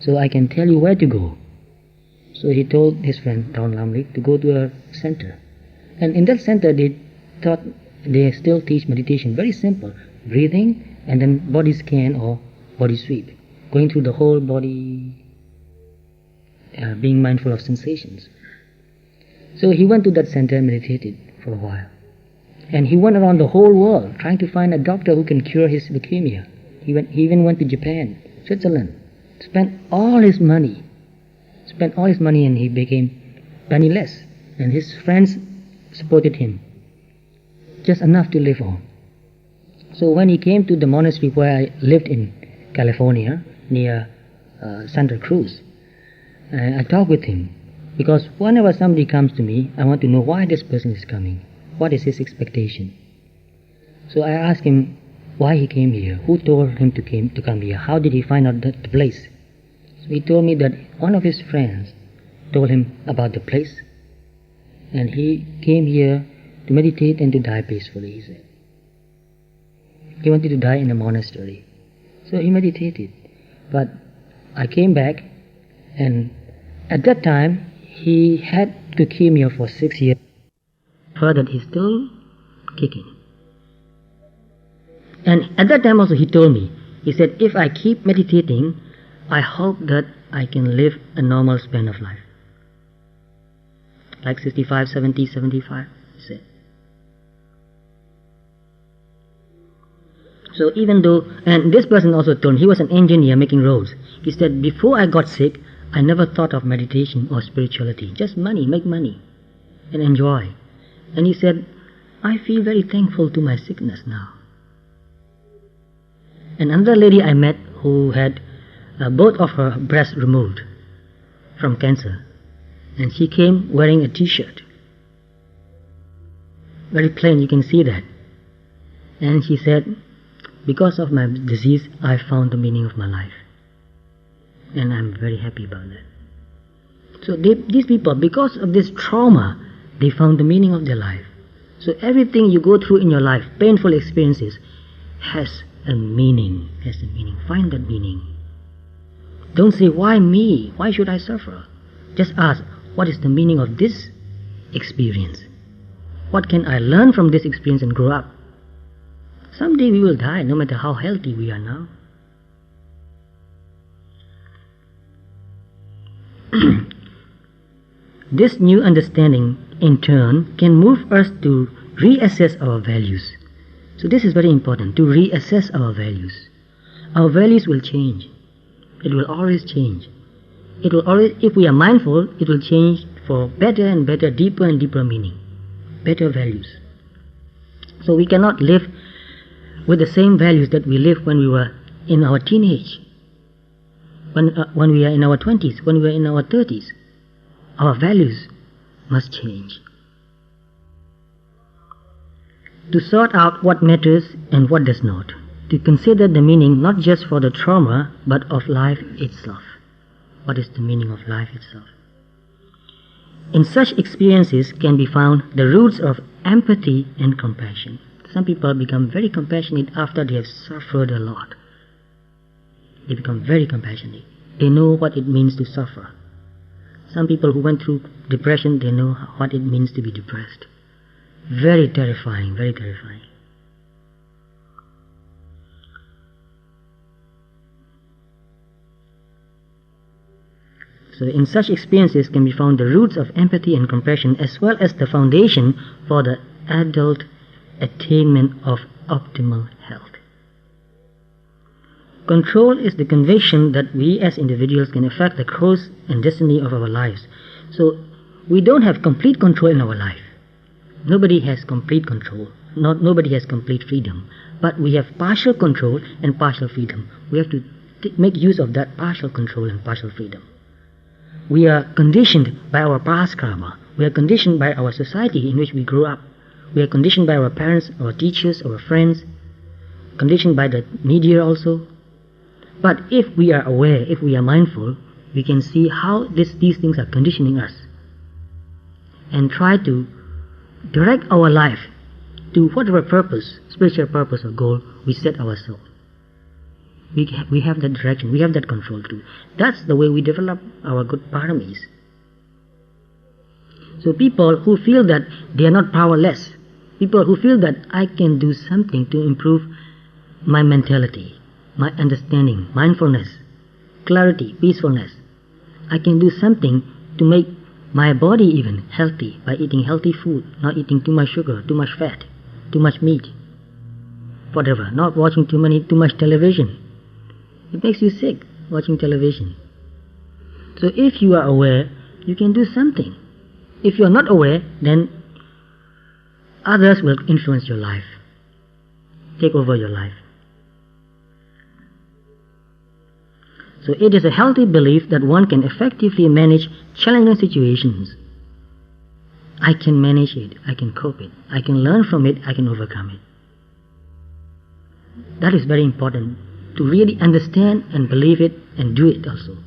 So I can tell you where to go. So he told his friend, Don Lumley, to go to a center. And in that center, they thought they still teach meditation. Very simple. Breathing and then body scan or body sweep. Going through the whole body. being mindful of sensations. So he went to that center and meditated for a while. And he went around the whole world trying to find a doctor who can cure his leukemia. He even went to Japan, Switzerland, spent all his money, and he became penniless. And his friends supported him, just enough to live on. So when he came to the monastery where I lived in California, near Santa Cruz, I talked with him, because whenever somebody comes to me, I want to know why this person is coming, what is his expectation. So I asked him why he came here, who told him to come here, how did he find out the place. So he told me that one of his friends told him about the place, and he came here to meditate and to die peacefully, he said. He wanted to die in a monastery. So he meditated. But I came back, and at that time, he had leukemia for 6 years. Heard that he's still kicking. And at that time also he told me, he said, if I keep meditating, I hope that I can live a normal span of life. Like 65, 70, 75, he said. So even though, and this person also told me, he was an engineer making roads. He said, before I got sick, I never thought of meditation or spirituality. Just money, make money, and enjoy. And he said, I feel very thankful to my sickness now. And another lady I met who had both of her breasts removed from cancer. And she came wearing a t-shirt. Very plain, you can see that. And she said, because of my disease, I found the meaning of my life. And I'm very happy about that. So these people, because of this trauma, they found the meaning of their life. So everything you go through in your life, painful experiences, has a meaning. Find that meaning. Don't say, why me? Why should I suffer? Just ask, what is the meaning of this experience? What can I learn from this experience and grow up? Someday we will die, no matter how healthy we are now. This new understanding, in turn, can move us to reassess our values. So this is very important, to reassess our values. Our values will change. It will always change. It will always, if we are mindful, it will change for better and better, deeper and deeper meaning, better values. So we cannot live with the same values that we lived when we were in our teenage, when we are in our 20s, when we are in our 30s. Our values must change. To sort out what matters and what does not. To consider the meaning not just for the trauma, but of life itself. What is the meaning of life itself? In such experiences can be found the roots of empathy and compassion. Some people become very compassionate after they have suffered a lot. They become very compassionate. They know what it means to suffer. Some people who went through depression, they know what it means to be depressed. Very terrifying, very terrifying. So in such experiences can be found the roots of empathy and compassion, as well as the foundation for the adult attainment of optimal health. Control is the conviction that we as individuals can affect the course and destiny of our lives. So we don't have complete control in our life. Nobody has complete control. Nobody has complete freedom. But we have partial control and partial freedom. We have to make use of that partial control and partial freedom. We are conditioned by our past karma. We are conditioned by our society in which we grew up. We are conditioned by our parents, our teachers, our friends, conditioned by the media also. But if we are aware, if we are mindful, we can see how these things are conditioning us and try to direct our life to whatever purpose, spiritual purpose or goal we set ourselves. We have that direction, we have that control too. That's the way we develop our good paramis. So people who feel that they are not powerless, people who feel that I can do something to improve my mentality, my understanding, mindfulness, clarity, peacefulness, I can do something to make my body even healthy by eating healthy food, not eating too much sugar, too much fat, too much meat, whatever, not watching too much television. It makes you sick, watching television. So if you are aware, you can do something. If you are not aware, then others will influence your life, take over your life. So it is a healthy belief that one can effectively manage challenging situations. I can manage it, I can cope it, I can learn from it, I can overcome it. That is very important, to really understand and believe it and do it also.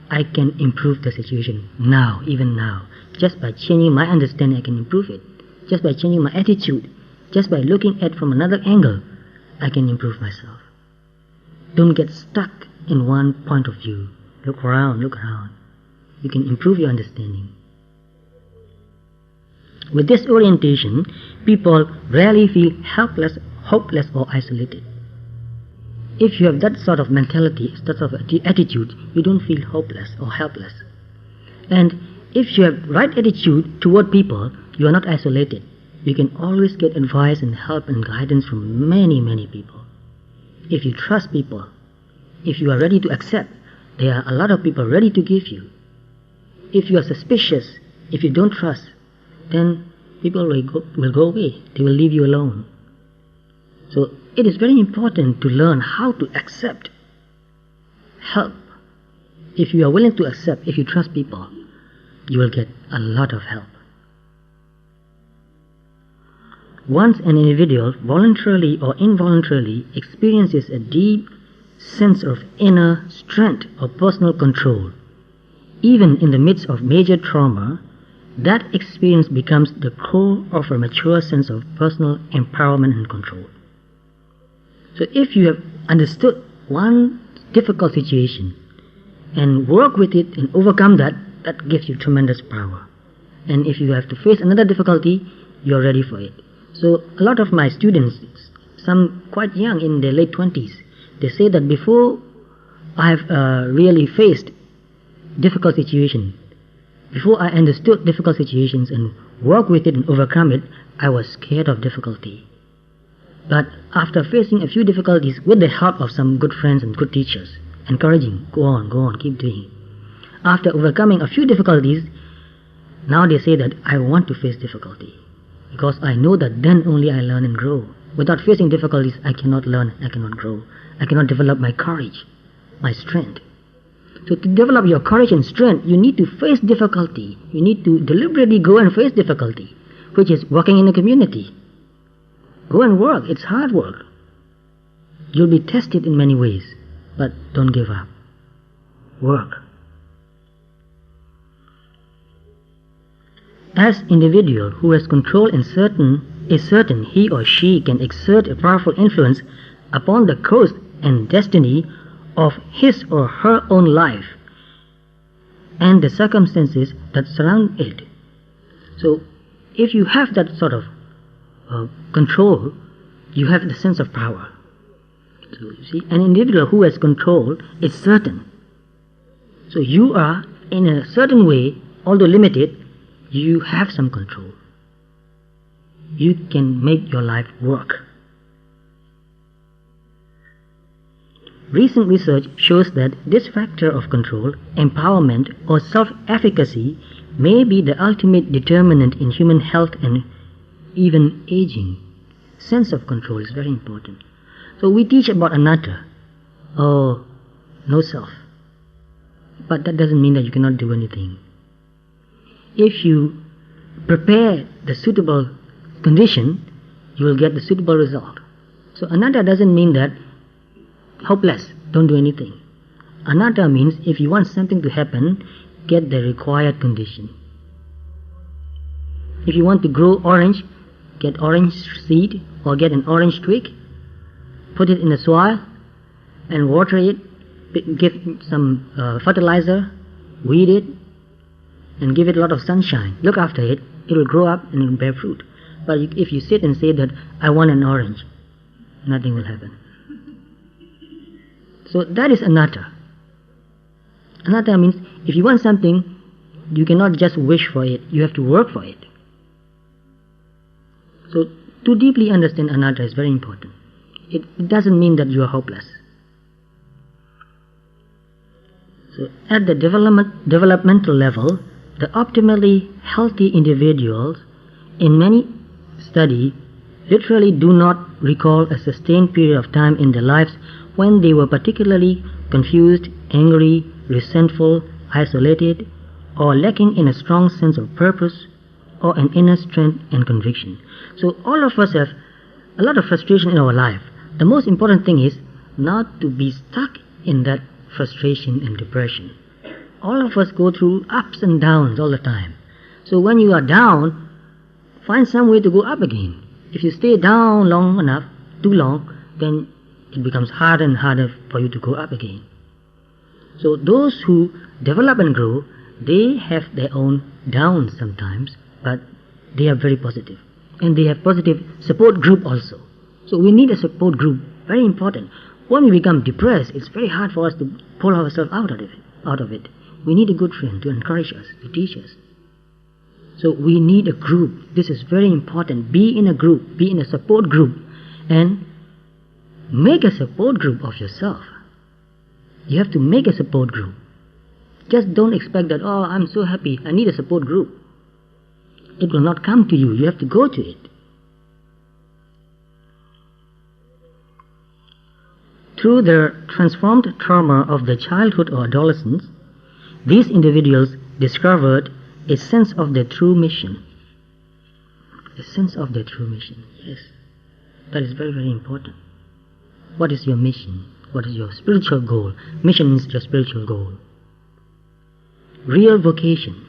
I can improve the situation now, even now. Just by changing my understanding, I can improve it. Just by changing my attitude, just by looking at it from another angle, I can improve myself. Don't get stuck in one point of view. Look around, look around. You can improve your understanding. With this orientation, people rarely feel helpless, hopeless, or isolated. If you have that sort of mentality, that sort of attitude, you don't feel hopeless or helpless. And if you have right attitude toward people, you are not isolated. You can always get advice and help and guidance from many, many people. If you trust people, if you are ready to accept, there are a lot of people ready to give you. If you are suspicious, if you don't trust, then people will go away. They will leave you alone. So it is very important to learn how to accept help. If you are willing to accept, if you trust people, you will get a lot of help. Once an individual voluntarily or involuntarily experiences a deep sense of inner strength or personal control, even in the midst of major trauma, that experience becomes the core of a mature sense of personal empowerment and control. So if you have understood one difficult situation and work with it and overcome that, that gives you tremendous power. And if you have to face another difficulty, you're ready for it. So a lot of my students, some quite young in their late 20s, they say that before I've really faced difficult situations, before I understood difficult situations and worked with it and overcome it, I was scared of difficulty. But after facing a few difficulties with the help of some good friends and good teachers, encouraging, go on, keep doing it. After overcoming a few difficulties, now they say that I want to face difficulty. Because I know that then only I learn and grow. Without facing difficulties, I cannot learn, I cannot grow. I cannot develop my courage, my strength. So to develop your courage and strength, you need to face difficulty. You need to deliberately go and face difficulty, which is working in a community. Go and work, it's hard work. You'll be tested in many ways, but don't give up. Work. As individual who has control is certain he or she can exert a powerful influence upon the course and destiny of his or her own life and the circumstances that surround it. So if you have that sort of control, you have the sense of power. So you see, an individual who has control is certain. So you are, in a certain way, although limited, you have some control. You can make your life work. Recent research shows that this factor of control, empowerment, or self-efficacy may be the ultimate determinant in human health and even aging. Sense of control is very important. So we teach about anatta, or no self. But that doesn't mean that you cannot do anything. If you prepare the suitable condition, you will get the suitable result. So anatta doesn't mean that hopeless, don't do anything. Anatta means if you want something to happen, get the required condition. If you want to grow orange, get orange seed or get an orange twig, put it in the soil and water it, give some fertilizer, weed it, and give it a lot of sunshine. Look after it, it will grow up and it will bear fruit. But if you sit and say that, I want an orange, nothing will happen. So that is anatta. Anatta means if you want something, you cannot just wish for it, you have to work for it. So to deeply understand anatta is very important. It doesn't mean that you are hopeless. So at the developmental level, the optimally healthy individuals in many studies literally do not recall a sustained period of time in their lives when they were particularly confused, angry, resentful, isolated, or lacking in a strong sense of purpose or an inner strength and conviction. So all of us have a lot of frustration in our life. The most important thing is not to be stuck in that frustration and depression. All of us go through ups and downs all the time. So when you are down, find some way to go up again. If you stay down long enough, too long, then it becomes harder and harder for you to go up again. So those who develop and grow, they have their own downs sometimes, but they are very positive. And they have positive support group also. So we need a support group, very important. When we become depressed, it's very hard for us to pull ourselves out of it. We need a good friend to encourage us, to teach us. So we need a group. This is very important. Be in a group, be in a support group, and make a support group of yourself. You have to make a support group. Just don't expect that, oh, I'm so happy, I need a support group. It will not come to you. You have to go to it. Through the transformed trauma of their childhood or adolescence, these individuals discovered a sense of their true mission. A sense of their true mission, yes. That is very, very important. What is your mission? What is your spiritual goal? Mission means your spiritual goal. Real vocation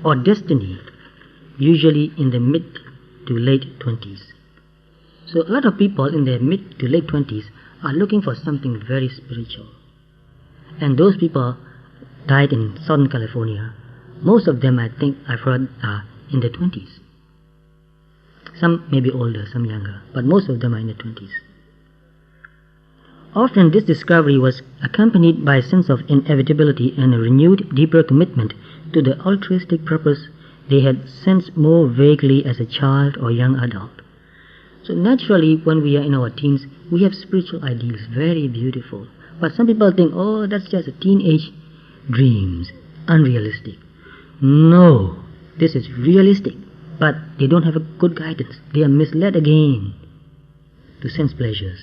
or destiny, usually in the mid to late 20s. So a lot of people in their mid to late 20s are looking for something very spiritual. And those people died in Southern California. Most of them, I think, I've heard, are in their 20s. Some may be older, some younger, but most of them are in their 20s. Often this discovery was accompanied by a sense of inevitability and a renewed, deeper commitment to the altruistic purpose they had sensed more vaguely as a child or young adult. So naturally, when we are in our teens, we have spiritual ideals, very beautiful. But some people think, oh, that's just a teenage dreams, unrealistic. No, this is realistic, but they don't have a good guidance. They are misled again to sense pleasures.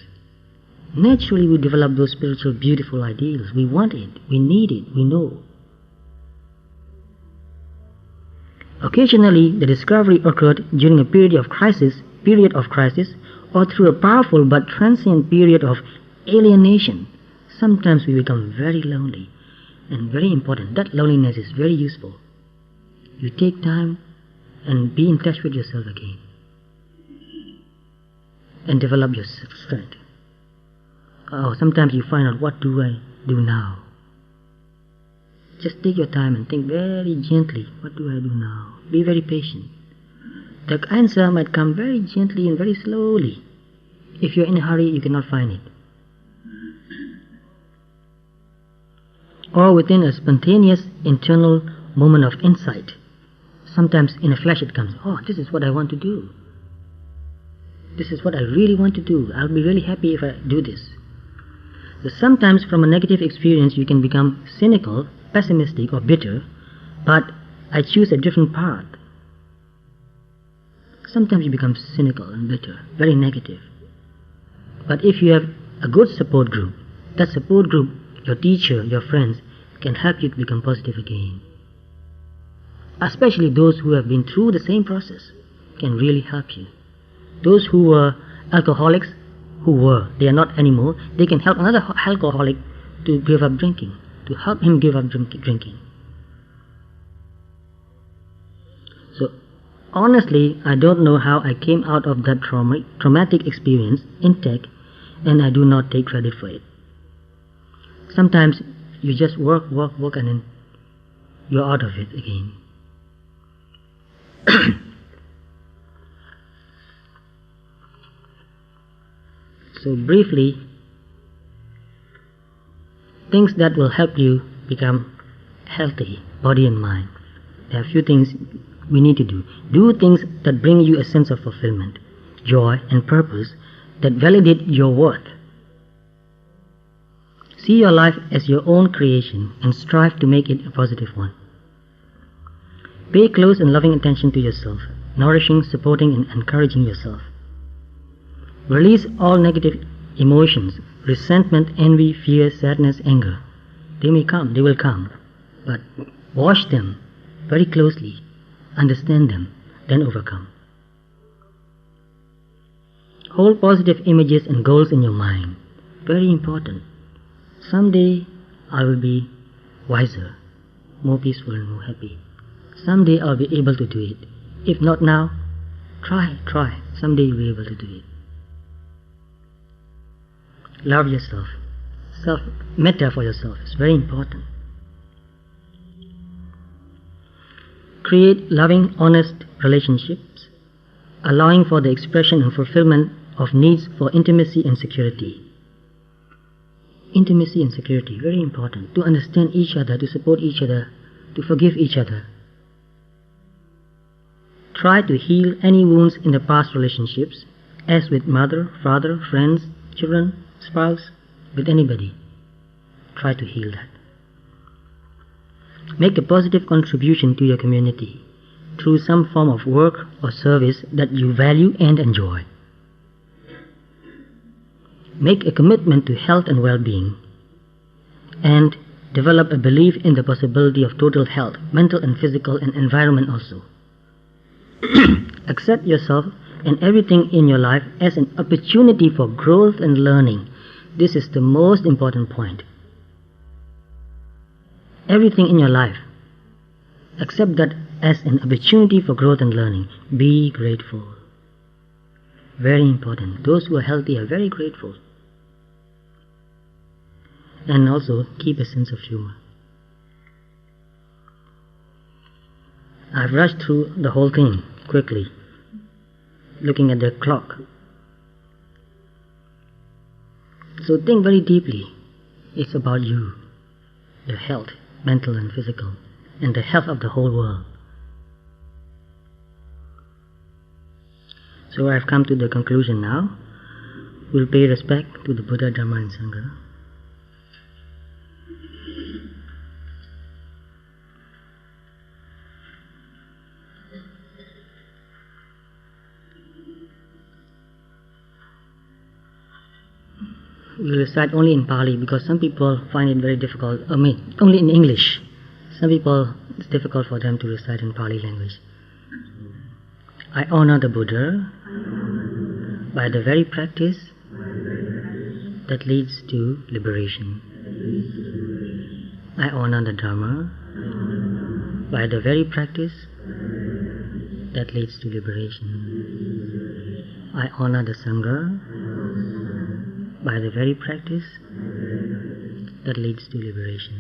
Naturally, we develop those spiritual, beautiful ideals. We want it, we need it, we know. Occasionally, the discovery occurred during a period of crisis, or through a powerful but transient period of alienation. Sometimes we become very lonely, and very important. That loneliness is very useful. You take time and be in touch with yourself again, and develop your strength. Oh, sometimes you find out, what do I do now? Just take your time and think very gently, what do I do now? Be very patient. The answer might come very gently and very slowly. If you're in a hurry, you cannot find it. Or within a spontaneous internal moment of insight. Sometimes in a flash it comes, oh, this is what I want to do. This is what I really want to do. I'll be really happy if I do this. So sometimes from a negative experience you can become cynical, pessimistic or bitter, but I choose a different path. Sometimes you become cynical and bitter, very negative. But if you have a good support group, that support group, your teacher, your friends, can help you to become positive again. Especially those who have been through the same process can really help you. Those who were alcoholics, they are not anymore, they can help another alcoholic to give up drinking, to help him give up drinking. So honestly, I don't know how I came out of that traumatic experience intact, and I do not take credit for it. Sometimes you just work, and then you're out of it again. So briefly, things that will help you become healthy body and mind, there are a few things we need to do. Do things that bring you a sense of fulfillment, joy, and purpose that validate your worth. See your life as your own creation and strive to make it a positive one. Pay close and loving attention to yourself, nourishing, supporting, and encouraging yourself. Release all negative emotions, resentment, envy, fear, sadness, anger. They may come, they will come, but watch them very closely, understand them, then overcome. Hold positive images and goals in your mind. Very important. Someday I will be wiser, more peaceful and more happy. Someday I'll be able to do it. If not now, try. Someday you'll be able to do it. Love yourself. Metta for yourself is very important. Create loving, honest relationships, allowing for the expression and fulfillment of needs for intimacy and security. Intimacy and security, very important. To understand each other, to support each other, to forgive each other. Try to heal any wounds in the past relationships, as with mother, father, friends, children, spouse, with anybody. Try to heal that. Make a positive contribution to your community through some form of work or service that you value and enjoy. Make a commitment to health and well-being, and develop a belief in the possibility of total health, mental and physical, and environment also. Accept yourself and everything in your life as an opportunity for growth and learning. This is the most important point. Everything in your life, accept that as an opportunity for growth and learning. Be grateful. Very important. Those who are healthy are very grateful. And also keep a sense of humor. I've rushed through the whole thing quickly, looking at the clock. So think very deeply. It's about you, your health, mental and physical, and the health of the whole world. So I've come to the conclusion now. We'll pay respect to the Buddha, Dharma, and Sangha. We'll recite only in Pali because some people find it very difficult. Only in English. Some people, it's difficult for them to recite in Pali language. I honor the Buddha by the very practice that leads to liberation. I honor the Dharma by the very practice that leads to liberation. I honor the Sangha by the very practice that leads to liberation.